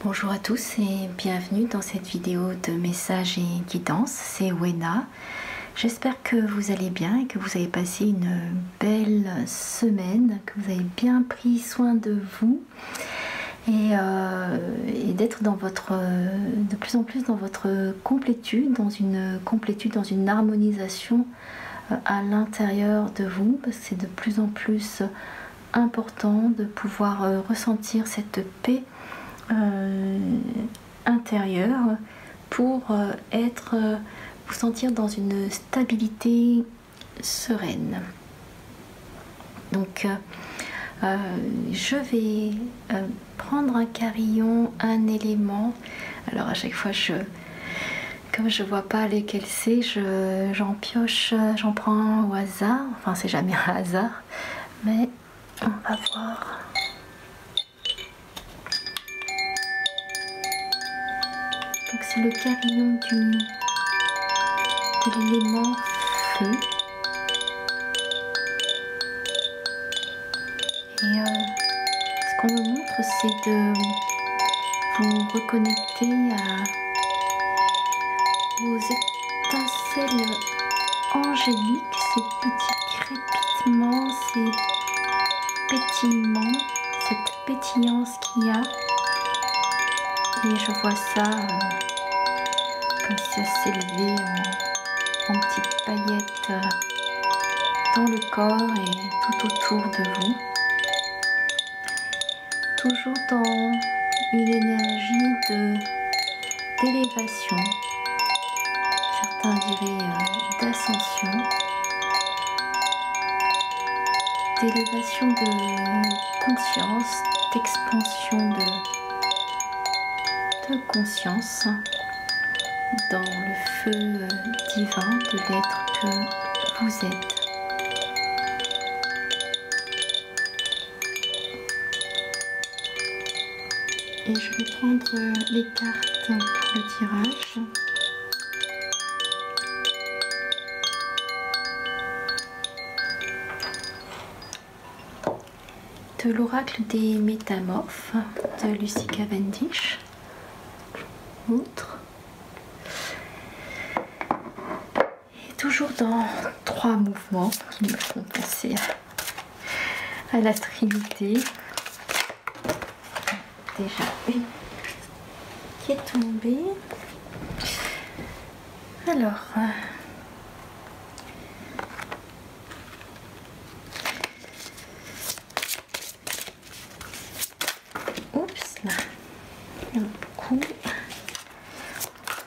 Bonjour à tous et bienvenue dans cette vidéo de messages et guidance, c'est Wena. J'espère que vous allez bien et que vous avez passé une belle semaine, que vous avez bien pris soin de vous et d'être dans de plus en plus dans votre complétude, dans une harmonisation à l'intérieur de vous, parce que c'est de plus en plus important de pouvoir ressentir cette paix intérieure pour vous sentir dans une stabilité sereine. Donc je vais prendre un carillon, un élément. Alors à chaque fois comme je vois pas lesquels c'est, j'en pioche, j'en prends un au hasard. Enfin c'est jamais un hasard, mais on va voir. Donc c'est le carillon de l'élément feu. Et ce qu'on me montre, c'est de vous reconnecter aux étincelles angéliques, ces petits crépitements, ces pétillements, cette pétillance qu'il y a. Et je vois ça comme si ça s'élevait en petites paillettes dans le corps et tout autour de vous. Toujours dans une énergie d'élévation, certains diraient d'ascension, d'élévation de conscience, d'expansion de conscience dans le feu divin de l'être que vous êtes. Et je vais prendre les cartes pour le tirage. De l'oracle des métamorphes de Lucy Cavendish. Autre. Et toujours dans 3 mouvements qui me font penser à la Trinité. Déjà une qui est tombée. Alors oups là, il y en a beaucoup.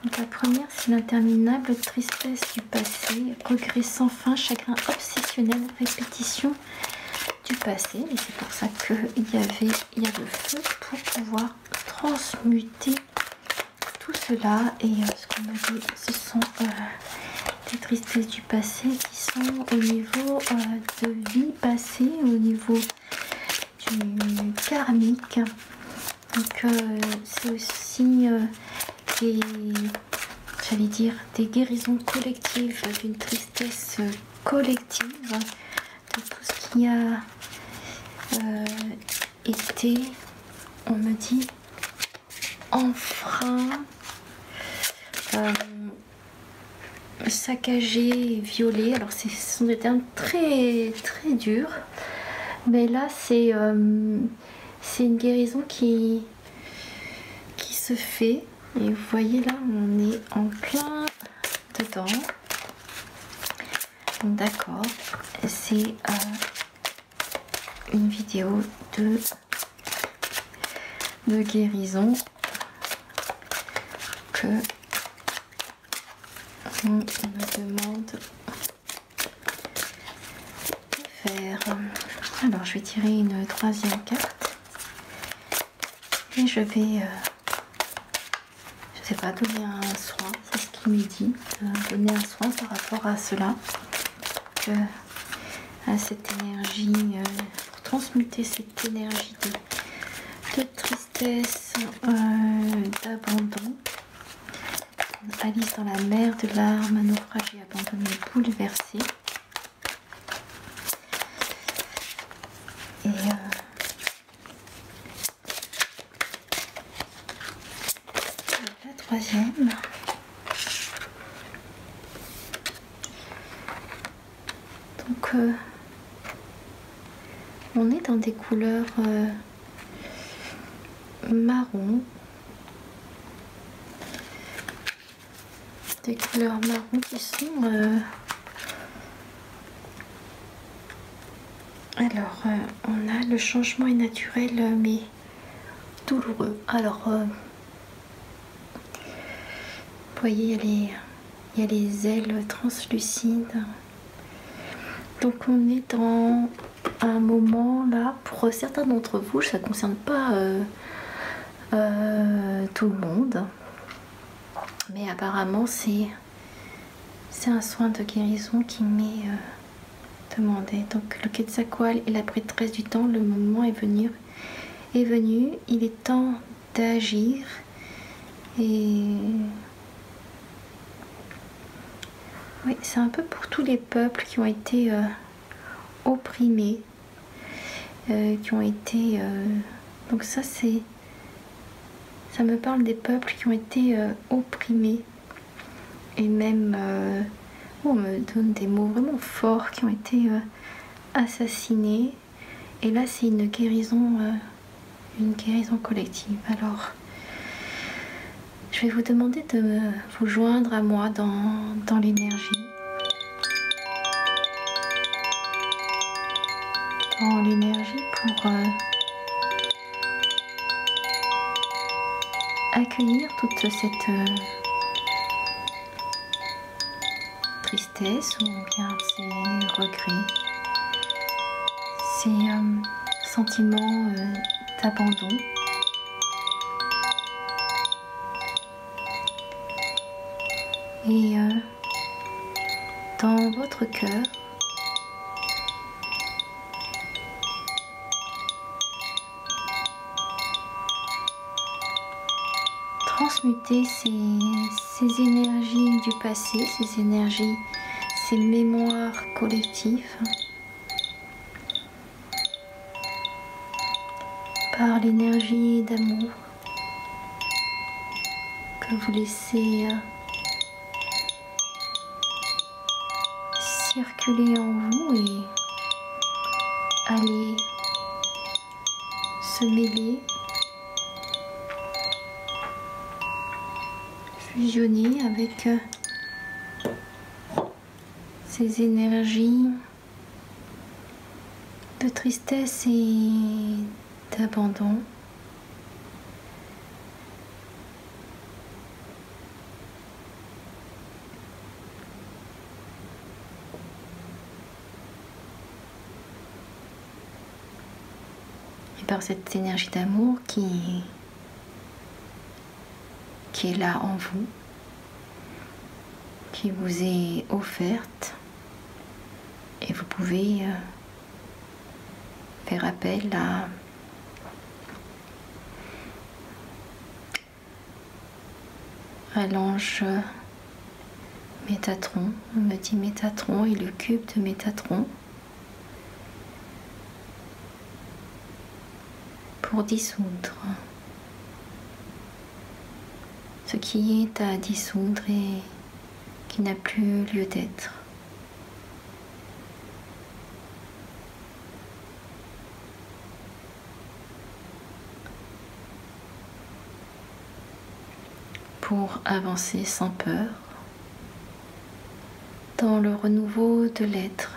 Donc la première, c'est l'interminable tristesse du passé, regret sans fin, chagrin obsessionnel, répétition du passé. Et c'est pour ça qu'il y a le feu pour pouvoir transmuter tout cela. Et ce qu'on m'a dit, ce sont des tristesses du passé qui sont au niveau de vie passée, au niveau du karmique. Donc c'est aussi des guérisons collectives, d'une tristesse collective, de tout ce qui a été, on me dit, enfreint, saccagé, violé. Alors ce sont des termes très très durs, mais là c'est une guérison qui se fait. Et vous voyez là, on est en plein dedans. D'accord, c'est une vidéo de guérison que on me demande de faire. Alors je vais tirer une 3e carte et je vais je sais pas, donner un soin, c'est ce qu'il me dit, donner un soin par rapport à cela, à cette énergie, pour transmuter cette énergie de tristesse, d'abandon. Alice dans la mer de larmes, naufragée, abandonnée, bouleversée. Et troisième. Donc on est dans des couleurs marron, des couleurs marron qui sont alors on a le changement est naturel mais douloureux. Alors vous voyez il y a les ailes translucides. Donc on est dans un moment là, pour certains d'entre vous, ça ne concerne pas tout le monde, mais apparemment c'est un soin de guérison qui m'est demandé. Donc le Quetzalcoatl et la prêtresse du temps, le moment est venu, il est temps d'agir. Et oui, c'est un peu pour tous les peuples qui ont été opprimés, qui ont été... donc ça me parle des peuples qui ont été opprimés. Et même, on me donne des mots vraiment forts, qui ont été assassinés. Et là, c'est une guérison collective. Alors, je vais vous demander de vous joindre à moi dans l'énergie. Dans l'énergie pour accueillir toute cette tristesse ou bien ces regrets, ces sentiments d'abandon. Et dans votre cœur, transmuter ces énergies du passé, ces énergies, ces mémoires collectives par l'énergie d'amour que vous laissez circuler en vous et aller se mêler, fusionner avec ces énergies de tristesse et d'abandon. Et par cette énergie d'amour qui est là en vous, qui vous est offerte, et vous pouvez faire appel à l'ange Métatron. On me dit Métatron et le cube de Métatron pour dissoudre ce qui est à dissoudre et qui n'a plus lieu d'être. Pour avancer sans peur dans le renouveau de l'être,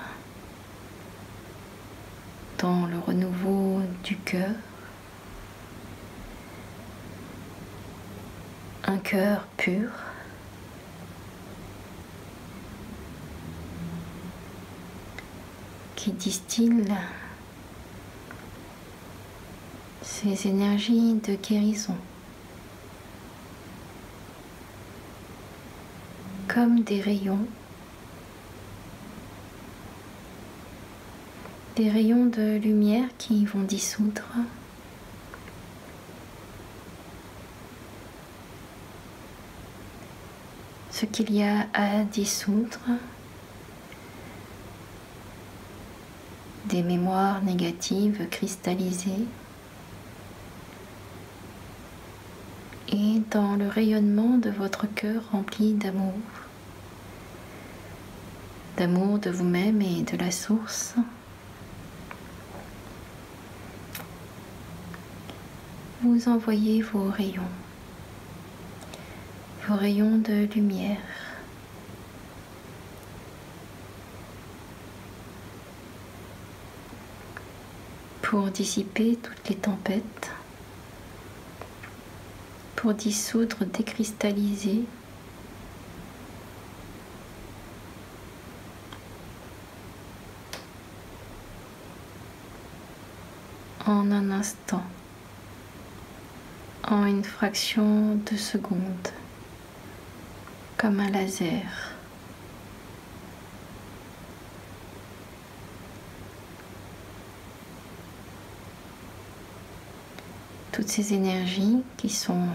dans le renouveau du cœur, un cœur pur, qui distille ces énergies de guérison comme des rayons de lumière qui vont dissoudre ce qu'il y a à dissoudre, des mémoires négatives cristallisées, et dans le rayonnement de votre cœur rempli d'amour de vous-même et de la source. Vous envoyez vos rayons de lumière. Pour dissiper toutes les tempêtes, pour dissoudre, décristalliser en un instant, en une fraction de seconde, comme un laser. Toutes ces énergies qui sont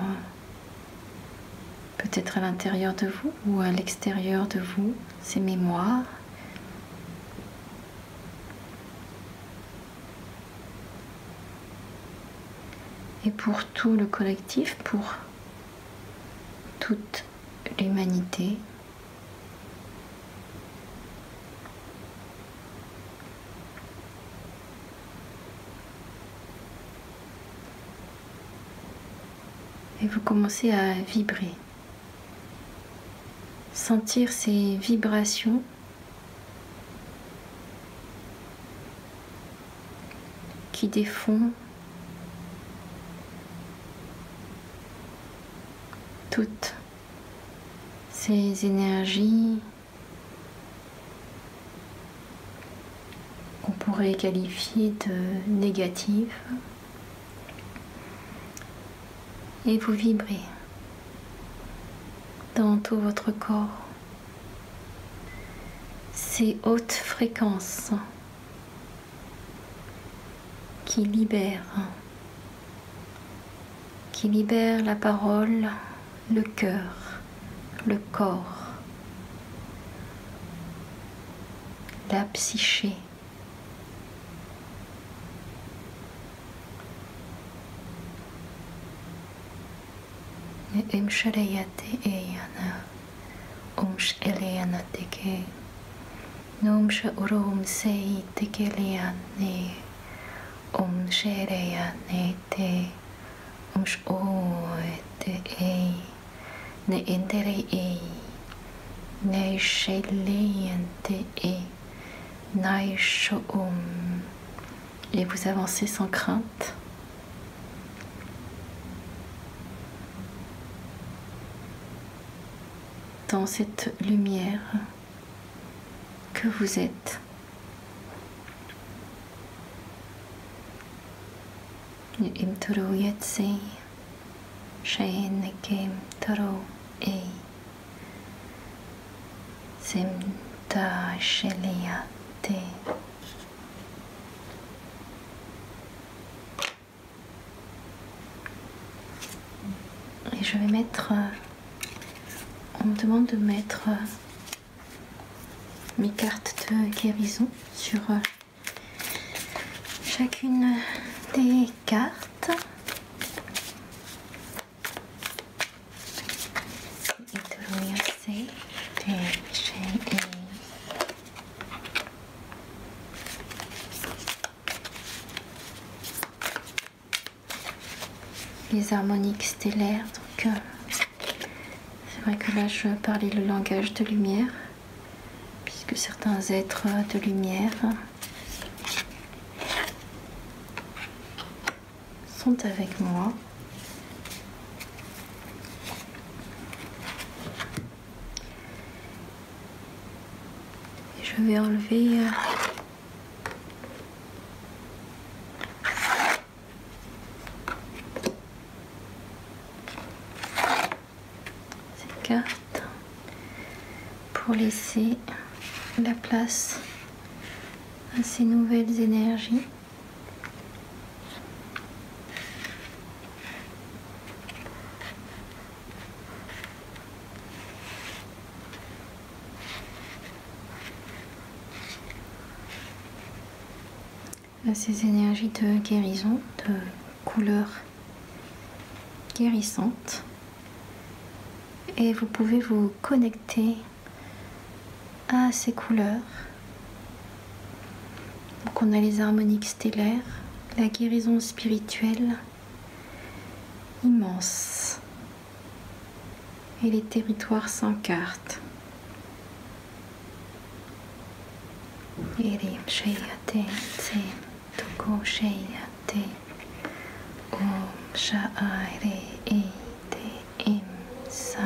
peut-être à l'intérieur de vous ou à l'extérieur de vous, ces mémoires, et pour tout le collectif, pour toute l'humanité. Et vous commencez à vibrer, sentir ces vibrations qui défont toutes ces énergies qu'on pourrait qualifier de négatives. Et vous vibrez dans tout votre corps ces hautes fréquences qui libèrent la parole, le cœur, le corps, la psyché. Imsharayate eyana, umsheleana teke, numsha urum sei tekeleane, umshereyane te, umsh oete ei, ne entere ei, ne sheleante e, naisho Et vous avancez sans crainte. Dans cette lumière que vous êtes. Imtoro yetsei, shaenekem toro ei, semta sheliate. Et je vais mettre... On me demande de mettre mes cartes de guérison sur chacune des cartes. Les harmoniques stellaires, donc c'est vrai que là je parlais le langage de lumière, puisque certains êtres de lumière sont avec moi. Et je vais enlever ces cartes pour laisser la place à ces nouvelles énergies. À ces énergies de guérison, de couleur guérissante. Et vous pouvez vous connecter à ces couleurs. Donc on a les harmoniques stellaires, la guérison spirituelle immense et les territoires sans carte. Iri Shayate Tse Toko Shayate Om Sha'are Ete Imsa.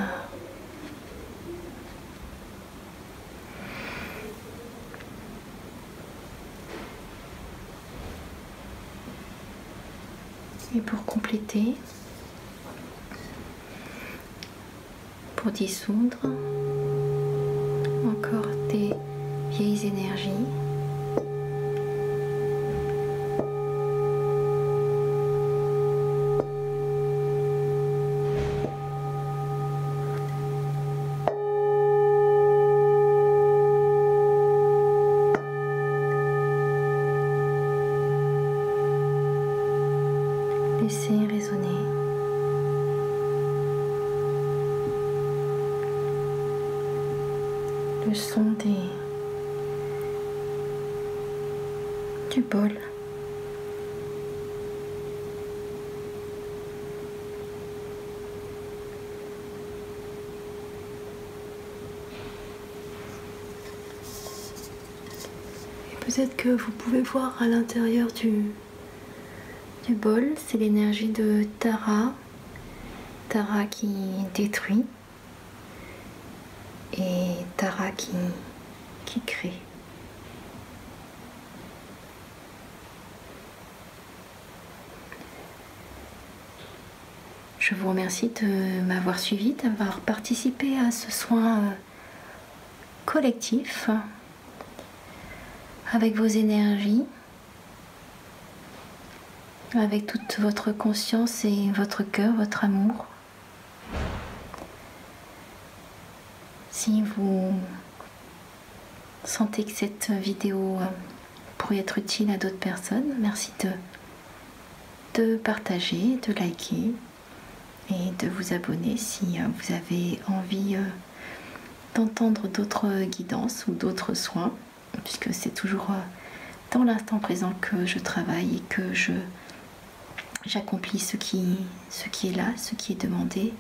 Et pour compléter, pour dissoudre encore des vieilles énergies, laissez résonner le son du bol. Et peut-être que vous pouvez voir à l'intérieur du bol, c'est l'énergie de Tara. Tara qui détruit et Tara qui crée. Je vous remercie de m'avoir suivi, d'avoir participé à ce soin collectif avec vos énergies, avec toute votre conscience et votre cœur, votre amour. Si vous sentez que cette vidéo pourrait être utile à d'autres personnes, merci de partager, de liker et de vous abonner si vous avez envie d'entendre d'autres guidances ou d'autres soins, puisque c'est toujours dans l'instant présent que je travaille et que j'accomplis ce qui est là, ce qui est demandé.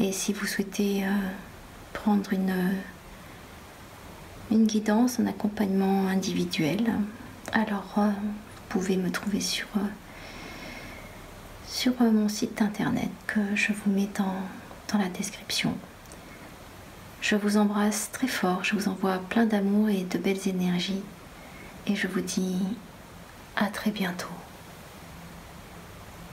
Et si vous souhaitez prendre une guidance, un accompagnement individuel, alors vous pouvez me trouver sur mon site internet que je vous mets dans la description. Je vous embrasse très fort, je vous envoie plein d'amour et de belles énergies et je vous dis à très bientôt.